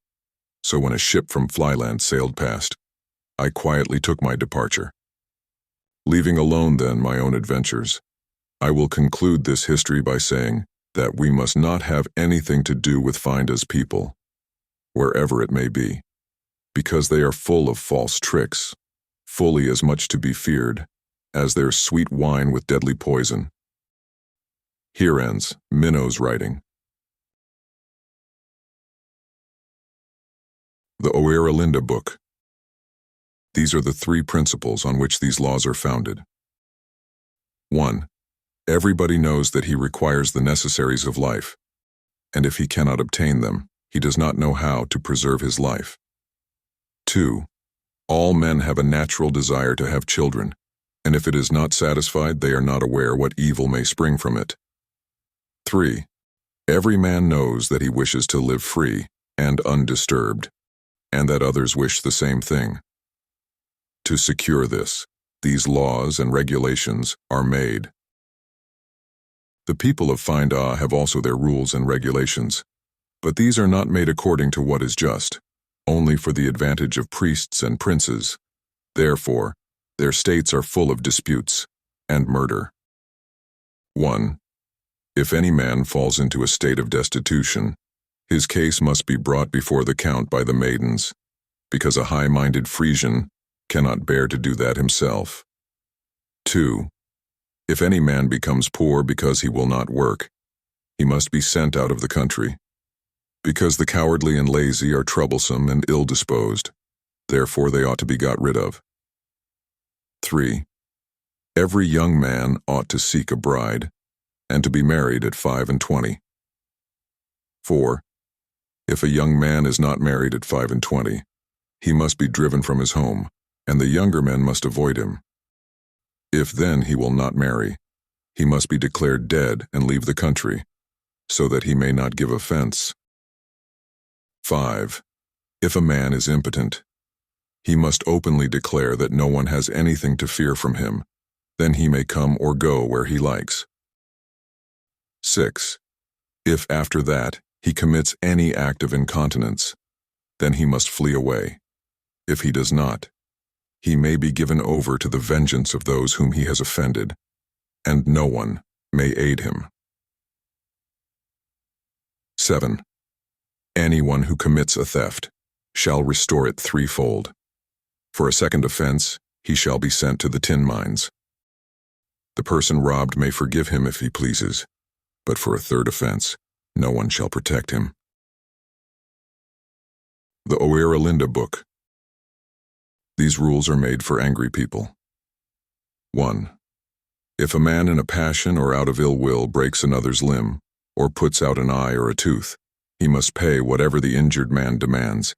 so when a ship from Flyland sailed past, I quietly took my departure. Leaving alone, then, my own adventures, I will conclude this history by saying that we must not have anything to do with Finda's people, wherever it may be, because they are full of false tricks, fully as much to be feared as their sweet wine with deadly poison. Here ends Minno's writing. The Oera book. These are the 3 principles on which these laws are founded. 1. Everybody knows that he requires the necessaries of life, and if he cannot obtain them, he does not know how to preserve his life. 2. All men have a natural desire to have children, and if it is not satisfied, they are not aware what evil may spring from it. 3. Every man knows that he wishes to live free and undisturbed, and that others wish the same thing. To secure this, these laws and regulations are made. The people of Finda have also their rules and regulations, but these are not made according to what is just, only for the advantage of priests and princes. Therefore, their states are full of disputes and murder. 1. If any man falls into a state of destitution, his case must be brought before the count by the maidens, because a high-minded Frisian cannot bear to do that himself. 2. If any man becomes poor because he will not work, he must be sent out of the country, because the cowardly and lazy are troublesome and ill-disposed, therefore they ought to be got rid of. 3. Every young man ought to seek a bride, and to be married at 25. 4. If a young man is not married at 25, he must be driven from his home, and the younger men must avoid him. If then he will not marry, he must be declared dead and leave the country, so that he may not give offense. 5. If a man is impotent, he must openly declare that no one has anything to fear from him, then he may come or go where he likes. 6. If after that he commits any act of incontinence, then he must flee away. If he does not, he may be given over to the vengeance of those whom he has offended, and no one may aid him. 7. Anyone who commits a theft shall restore it 3-fold. For a second offense, he shall be sent to the tin mines. The person robbed may forgive him if he pleases, but for a third offense, no one shall protect him. The Oera book. These rules are made for angry people. 1. If a man in a passion or out of ill will breaks another's limb, or puts out an eye or a tooth, he must pay whatever the injured man demands.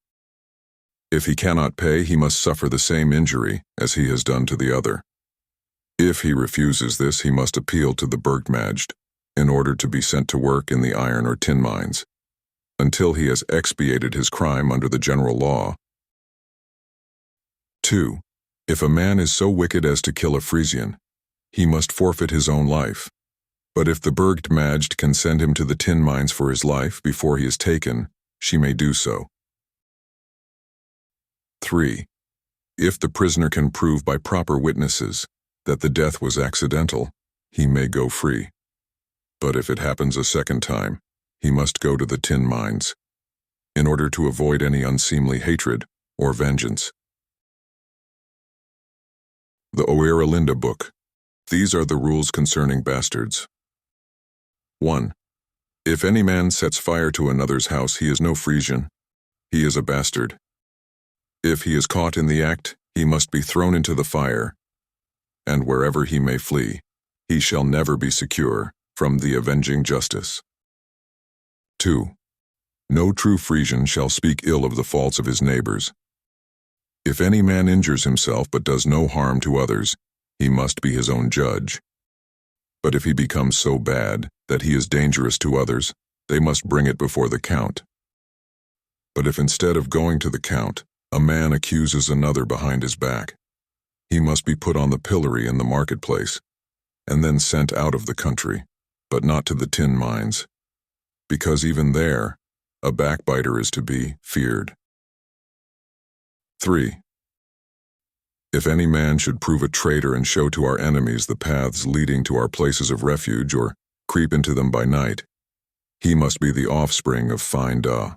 If he cannot pay, he must suffer the same injury as he has done to the other. If he refuses this, he must appeal to the Burgmajd in order to be sent to work in the iron or tin mines, until he has expiated his crime under the general law. 2. If a man is so wicked as to kill a Frisian, he must forfeit his own life. But if the Burgmajd can send him to the tin mines for his life before he is taken, she may do so. 3. If the prisoner can prove by proper witnesses that the death was accidental, he may go free. But if it happens a second time, he must go to the tin mines, in order to avoid any unseemly hatred or vengeance. The Oera book. These are the rules concerning bastards. 1. If any man sets fire to another's house, he is no Frisian. He is a bastard. If he is caught in the act, he must be thrown into the fire, and wherever he may flee, he shall never be secure from the avenging justice. 2. No true Frisian shall speak ill of the faults of his neighbors. If any man injures himself but does no harm to others, he must be his own judge. But if he becomes so bad that he is dangerous to others, they must bring it before the count. But if instead of going to the count, a man accuses another behind his back, he must be put on the pillory in the marketplace, and then sent out of the country, but not to the tin mines, because even there, a backbiter is to be feared. 3. If any man should prove a traitor and show to our enemies the paths leading to our places of refuge or creep into them by night, he must be the offspring of Fasta.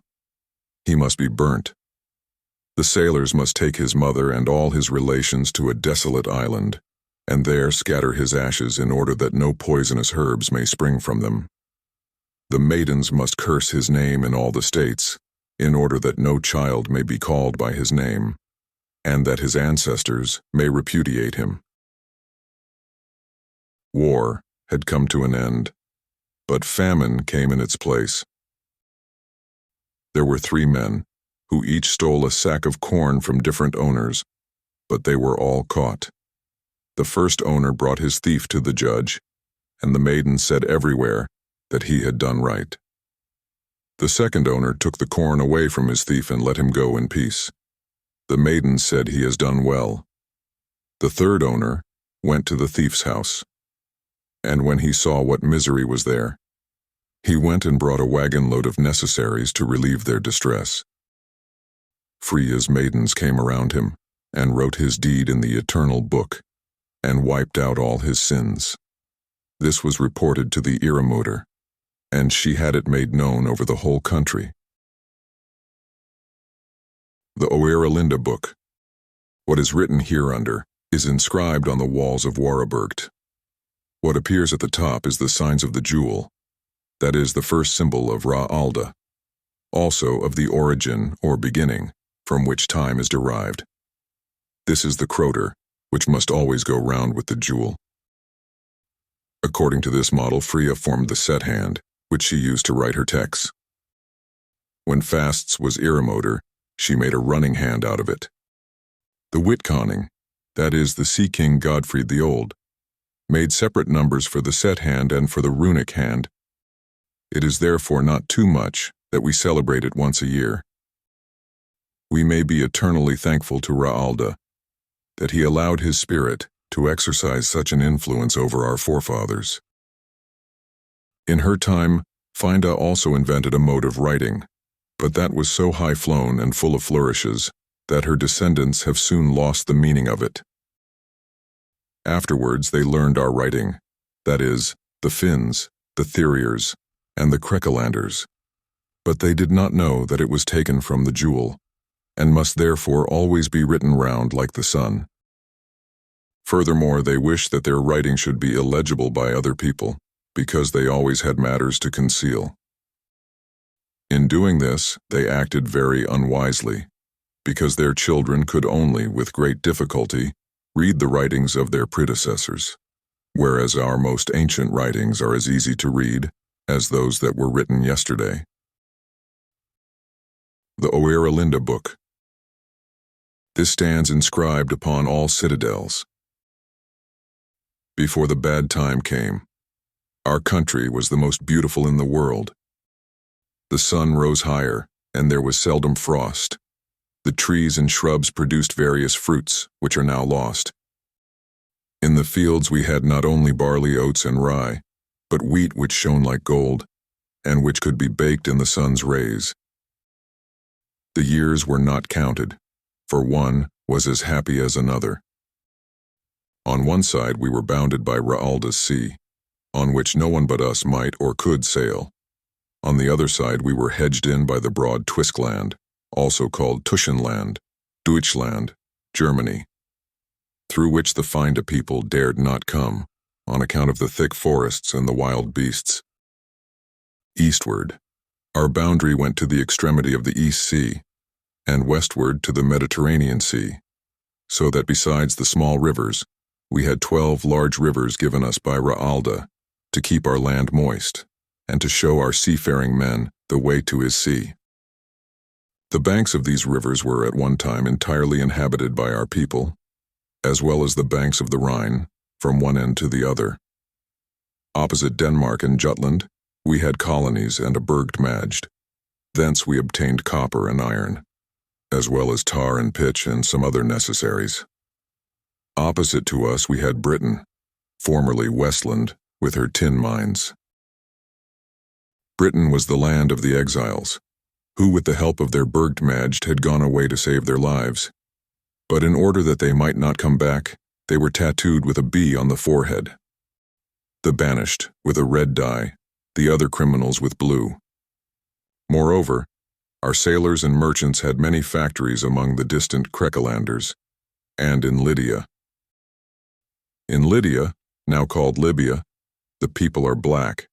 He must be burnt. The sailors must take his mother and all his relations to a desolate island, and there scatter his ashes in order that no poisonous herbs may spring from them. The maidens must curse his name in all the states, in order that no child may be called by his name, and that his ancestors may repudiate him. War had come to an end, but famine came in its place. There were 3 men, who each stole a sack of corn from different owners, but they were all caught. The first owner brought his thief to the judge, and the maiden said everywhere that he had done right. The second owner took the corn away from his thief and let him go in peace. The maiden said he has done well. The third owner went to the thief's house, and when he saw what misery was there, he went and brought a wagon load of necessaries to relieve their distress. Frya's maidens came around him and wrote his deed in the eternal book and wiped out all his sins. This was reported to the Hereunder, and she had it made known over the whole country. The Oera book. What is written hereunder is inscribed on the walls of Waraburgt. What appears at the top is the signs of the jewel, that is the first symbol of Ra-alda, also of the origin or beginning, from which time is derived. This is the croter, which must always go round with the jewel. According to this model, Frya formed the set hand, which she used to write her texts. When Fasts was Hereunder, she made a running hand out of it. The Witkoning, that is the Sea King Godfrey the Old, made separate numbers for the set hand and for the runic hand. It is therefore not too much that we celebrate it once a year. We may be eternally thankful to Ra-alda that he allowed his spirit to exercise such an influence over our forefathers. In her time, Fasta also invented a mode of writing, but that was so high-flown and full of flourishes that her descendants have soon lost the meaning of it. Afterwards they learned our writing, that is, the Finns, the Theriers, and the Krekelanders, but they did not know that it was taken from the jewel, and must therefore always be written round like the sun. Furthermore, they wished that their writing should be illegible by other people, because they always had matters to conceal. In doing this, they acted very unwisely, because their children could only, with great difficulty, read the writings of their predecessors, whereas our most ancient writings are as easy to read as those that were written yesterday. The Oera book. This stands inscribed upon all citadels. Before the bad time came, our country was the most beautiful in the world. The sun rose higher, and there was seldom frost. The trees and shrubs produced various fruits, which are now lost. In the fields we had not only barley, oats, and rye, but wheat which shone like gold, and which could be baked in the sun's rays. The years were not counted, for one was as happy as another. On one side we were bounded by Ra-alda's sea, on which no one but us might or could sail. On the other side we were hedged in by the broad Twiskland, also called Tuschenland, Deutschland, Germany, through which the Fasta people dared not come, on account of the thick forests and the wild beasts. Eastward, our boundary went to the extremity of the East Sea, and westward to the Mediterranean Sea, so that besides the small rivers, We had 12 large rivers given us by Hereunder to keep our land moist, and to show our seafaring men the way to his sea. The banks of these rivers were at one time entirely inhabited by our people, as well as the banks of the Rhine, from one end to the other. Opposite Denmark and Jutland, we had colonies and a Burgtmagd. Thence we obtained copper and iron, as well as tar and pitch and some other necessaries. Opposite to us we had Britain, formerly Westland, with her tin mines. Britain was the land of the exiles, who with the help of their Burgtmagd had gone away to save their lives. But in order that they might not come back, they were tattooed with a bee on the forehead. The banished with a red dye, the other criminals with blue. Moreover, our sailors and merchants had many factories among the distant Krekelanders, and in Lydia. In Lydia, now called Libya, the people are black.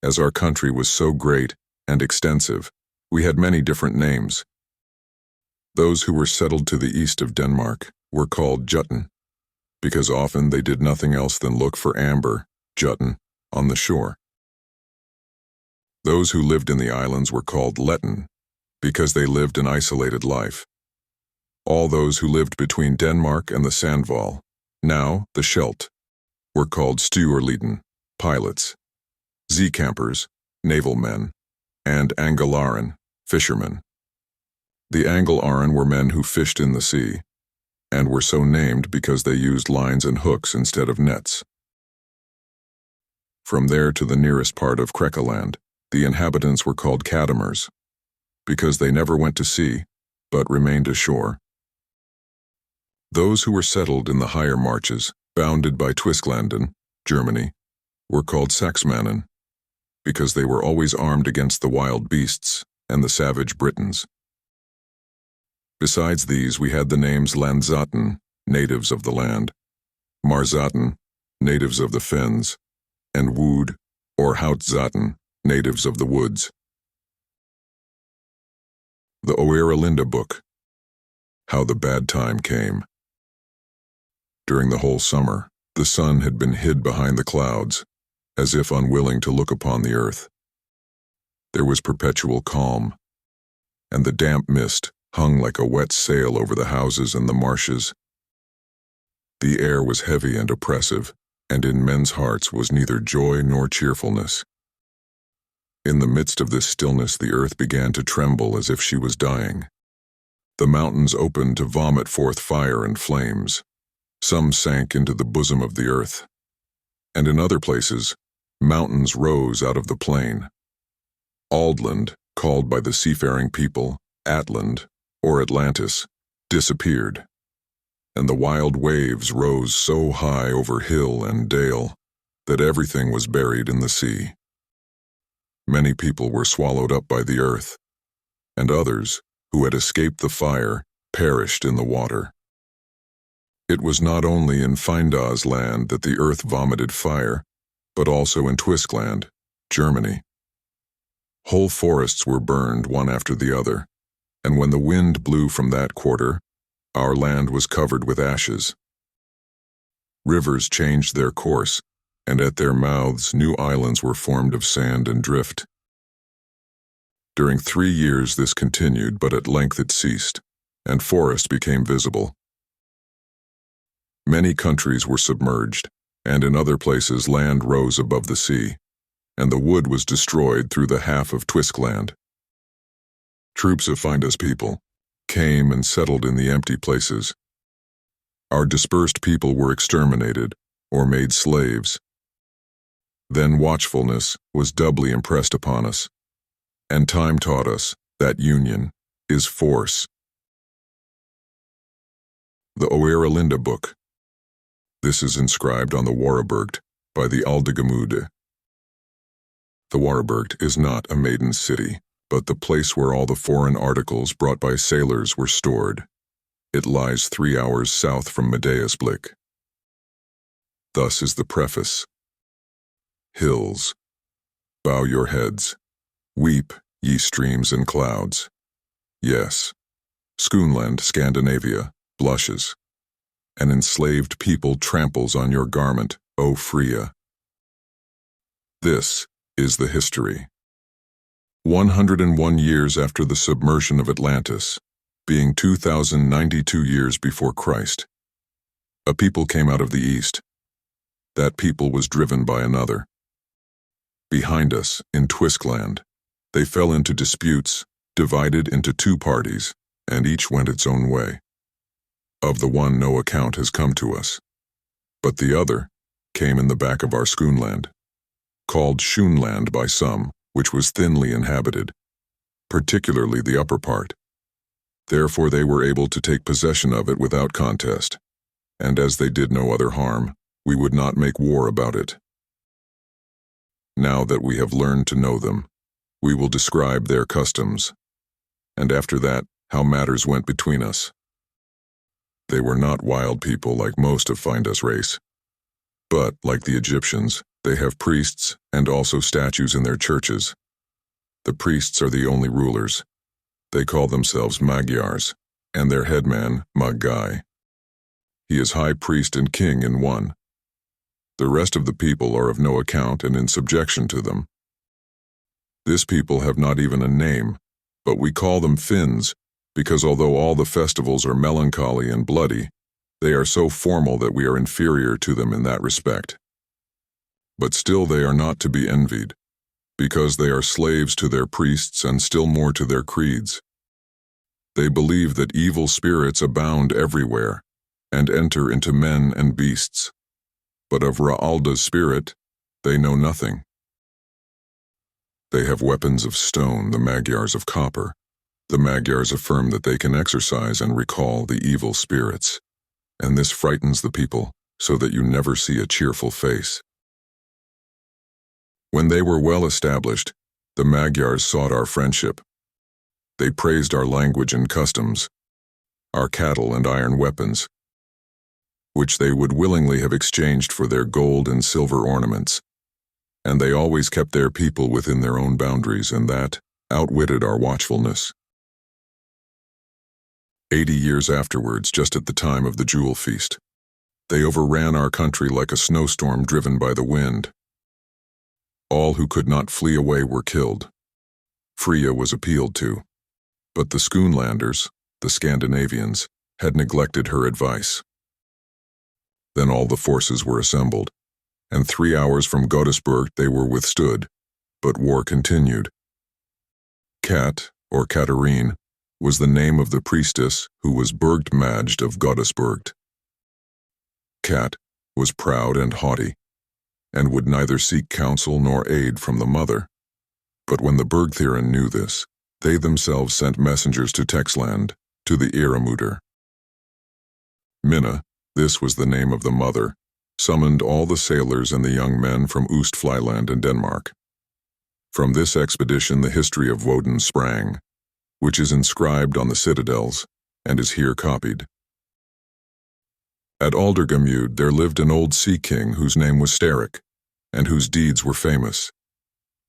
As our country was so great and extensive, we had many different names. Those who were settled to the east of Denmark were called Jutland, because often they did nothing else than look for amber, Jutland, on the shore. Those who lived in the islands were called Letten, because they lived an isolated life. All those who lived between Denmark and the Sandval, now the Scheldt, were called Stuurleden, pilots, zeekampers, naval men, and Angelaren, fishermen. The Angelaren were men who fished in the sea, and were so named because they used lines and hooks instead of nets. From there to the nearest part of Krekeland, the inhabitants were called Kadamers, because they never went to sea, but remained ashore. Those who were settled in the higher marches, bounded by Twisklanden, Germany, were called Saxmannen, because they were always armed against the wild beasts and the savage Britons. Besides these, we had the names Landzaten, natives of the land, Marzaten, natives of the fens, and Wood, or Houtzaten, natives of the woods. The Oera book. How the bad time came. During the whole summer, the sun had been hid behind the clouds, as if unwilling to look upon the earth. There was perpetual calm, and the damp mist hung like a wet sail over the houses and the marshes. The air was heavy and oppressive, and in men's hearts was neither joy nor cheerfulness. In the midst of this stillness the earth began to tremble as if she was dying. The mountains opened to vomit forth fire and flames. Some sank into the bosom of the earth, and in other places, mountains rose out of the plain. Aldland, called by the seafaring people Atland, or Atlantis, disappeared, and the wild waves rose so high over hill and dale that everything was buried in the sea. Many people were swallowed up by the earth, and others, who had escaped the fire, perished in the water. It was not only in Finda's land that the earth vomited fire, but also in Twiskland, Germany. Whole forests were burned one after the other, and when the wind blew from that quarter, our land was covered with ashes. Rivers changed their course, and at their mouths new islands were formed of sand and drift. During 3 years this continued, but at length it ceased, and forest became visible. Many countries were submerged, and in other places land rose above the sea, and the wood was destroyed through the half of Twiskland. Troops of Finda's people came and settled in the empty places. Our dispersed people were exterminated or made slaves. Then watchfulness was doubly impressed upon us, and time taught us that union is force. The Oera book. This is inscribed on the Waraburgt by the Aldegamude. The Waraburgt is not a maiden city, but the place where all the foreign articles brought by sailors were stored. It lies 3 hours south from Medeiasblik. Thus is the preface. Hills, bow your heads, weep, ye streams and clouds. Yes, Schoonland, Scandinavia, blushes. An enslaved people tramples on your garment, O Frya. This is the history. 101 years after the submersion of Atlantis, being 2092 years before Christ, a people came out of the east. That people was driven by another. Behind us, in Twiskland, they fell into disputes, divided into two parties, and each went its own way. Of the one no account has come to us, but the other came in the back of our schoonland, called Schoonland by some, which was thinly inhabited, particularly the upper part. Therefore they were able to take possession of it without contest, and as they did no other harm, we would not make war about it. Now that we have learned to know them, we will describe their customs, and after that, how matters went between us. They were not wild people like most of Findus race, but, like the Egyptians, they have priests and also statues in their churches. The priests are the only rulers. They call themselves Magyars, and their headman, Maggai. He is high priest and king in one. The rest of the people are of no account and in subjection to them. This people have not even a name, but we call them Finns, because although all the festivals are melancholy and bloody, they are so formal that we are inferior to them in that respect. But still they are not to be envied, because they are slaves to their priests and still more to their creeds. They believe that evil spirits abound everywhere, and enter into men and beasts. But of Ra'alda's spirit, they know nothing. They have weapons of stone, the Magyars of copper. The Magyars affirm that they can exorcise and recall the evil spirits, and this frightens the people, so that you never see a cheerful face. When they were well established, the Magyars sought our friendship. They praised our language and customs, our cattle and iron weapons, which they would willingly have exchanged for their gold and silver ornaments, and they always kept their people within their own boundaries, and that outwitted our watchfulness. 80 years afterwards, just at the time of the Jewel Feast, they overran our country like a snowstorm driven by the wind. All who could not flee away were killed. Frya was appealed to, but the Schoonlanders, the Scandinavians, had neglected her advice. Then all the forces were assembled, and 3 hours from Waraburgt they were withstood, but war continued. Kat, or Katarine, was the name of the priestess who was Burgtmagd of Waraburgt. Kat was proud and haughty, and would neither seek counsel nor aid from the mother. But when the Bergthiren knew this, they themselves sent messengers to Texland, to the Hereunder. Minno, this was the name of the mother, summoned all the sailors and the young men from Oostflyland and Denmark. From this expedition the history of Woden sprang, which is inscribed on the Citadels, and is here copied. At Aldegamude there lived an old sea king whose name was Sterik, and whose deeds were famous.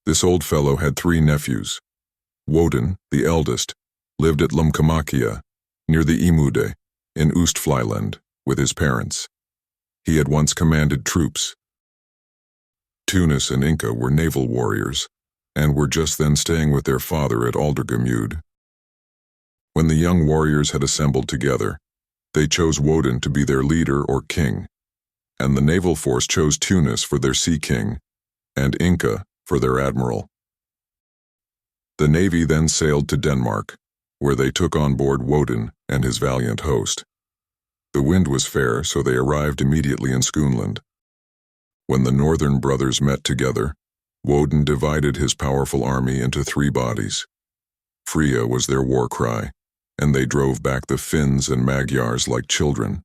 This old fellow had 3 nephews. Woden, the eldest, lived at Lumkamakia, near the Emude, in Oostflyland, with his parents. He had once commanded troops. Tunis and Inca were naval warriors, and were just then staying with their father at Aldegamude. When the young warriors had assembled together, they chose Woden to be their leader or king, and the naval force chose Tunis for their sea king, and Inca for their admiral. The navy then sailed to Denmark, where they took on board Woden and his valiant host. The wind was fair, so they arrived immediately in Schoonland. When the northern brothers met together, Woden divided his powerful army into 3 bodies. Frya was their war cry, and they drove back the Finns and Magyars like children.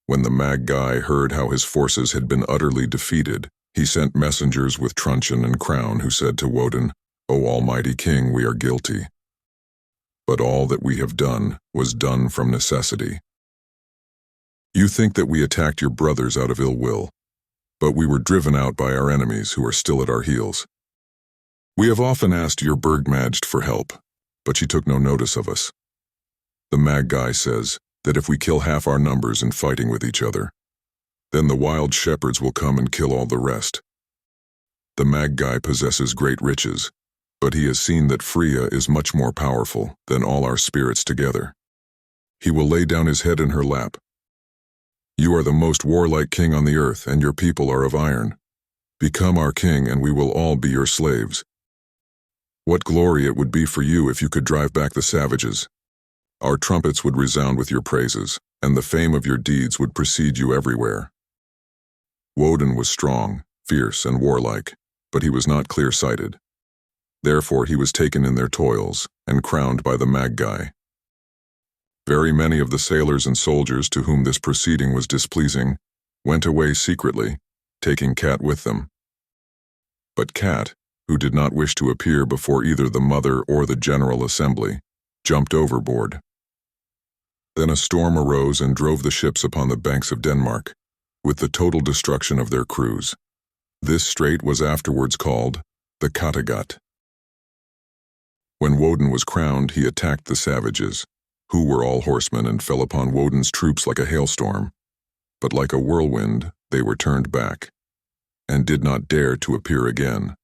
When the Maggai heard how his forces had been utterly defeated, he sent messengers with truncheon and crown who said to Woden, "O Almighty King, we are guilty. But all that we have done was done from necessity. You think that we attacked your brothers out of ill will, but we were driven out by our enemies who are still at our heels. We have often asked your Burgmagd for help, but she took no notice of us. The Maggai says, that if we kill half our numbers in fighting with each other, then the wild shepherds will come and kill all the rest. The Magi possesses great riches, but he has seen that Frya is much more powerful than all our spirits together. He will lay down his head in her lap. You are the most warlike king on the earth, and your people are of iron. Become our king, and we will all be your slaves. What glory it would be for you if you could drive back the savages. Our trumpets would resound with your praises, and the fame of your deeds would precede you everywhere. Woden was strong, fierce, and warlike, but he was not clear-sighted. Therefore he was taken in their toils, and crowned by the Magi. Very many of the sailors and soldiers to whom this proceeding was displeasing went away secretly, taking Cat with them. But Cat, who did not wish to appear before either the mother or the general assembly, jumped overboard. Then a storm arose and drove the ships upon the banks of Denmark, with the total destruction of their crews. This strait was afterwards called the Kattegat. When Woden was crowned, he attacked the savages, who were all horsemen, and fell upon Woden's troops like a hailstorm. But like a whirlwind, they were turned back, and did not dare to appear again.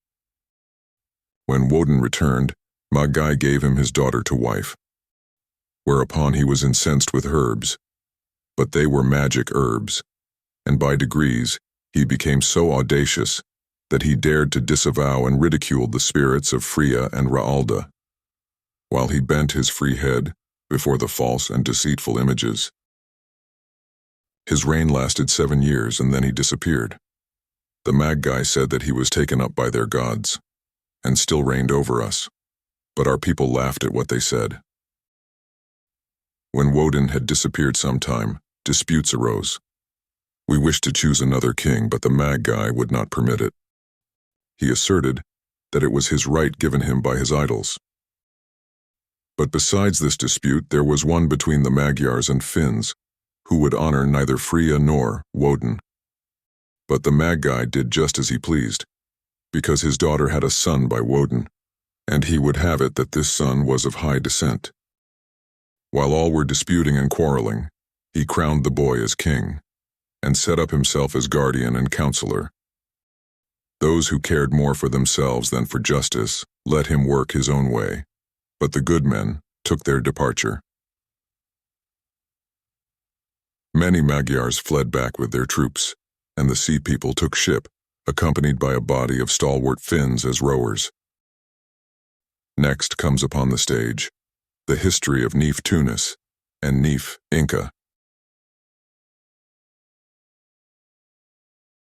When Woden returned, Magi gave him his daughter to wife, whereupon he was incensed with herbs, but they were magic herbs, and by degrees he became so audacious that he dared to disavow and ridicule the spirits of Frya and Hereunder, while he bent his free head before the false and deceitful images. His reign lasted 7 years, and then he disappeared. The Magi said that he was taken up by their gods, and still reigned over us, but our people laughed at what they said. When Woden had disappeared some time, disputes arose. We wished to choose another king, but the Magi would not permit it. He asserted that it was his right given him by his idols. But besides this dispute, there was one between the Magyars and Finns, who would honor neither Frya nor Woden. But the Magi did just as he pleased, because his daughter had a son by Woden, and he would have it that this son was of high descent. While all were disputing and quarreling, he crowned the boy as king, and set up himself as guardian and counselor. Those who cared more for themselves than for justice let him work his own way, but the good men took their departure. Many Magyars fled back with their troops, and the sea people took ship, accompanied by a body of stalwart Finns as rowers. Next comes upon the stage the history of Neef Tunis and Neef Inca.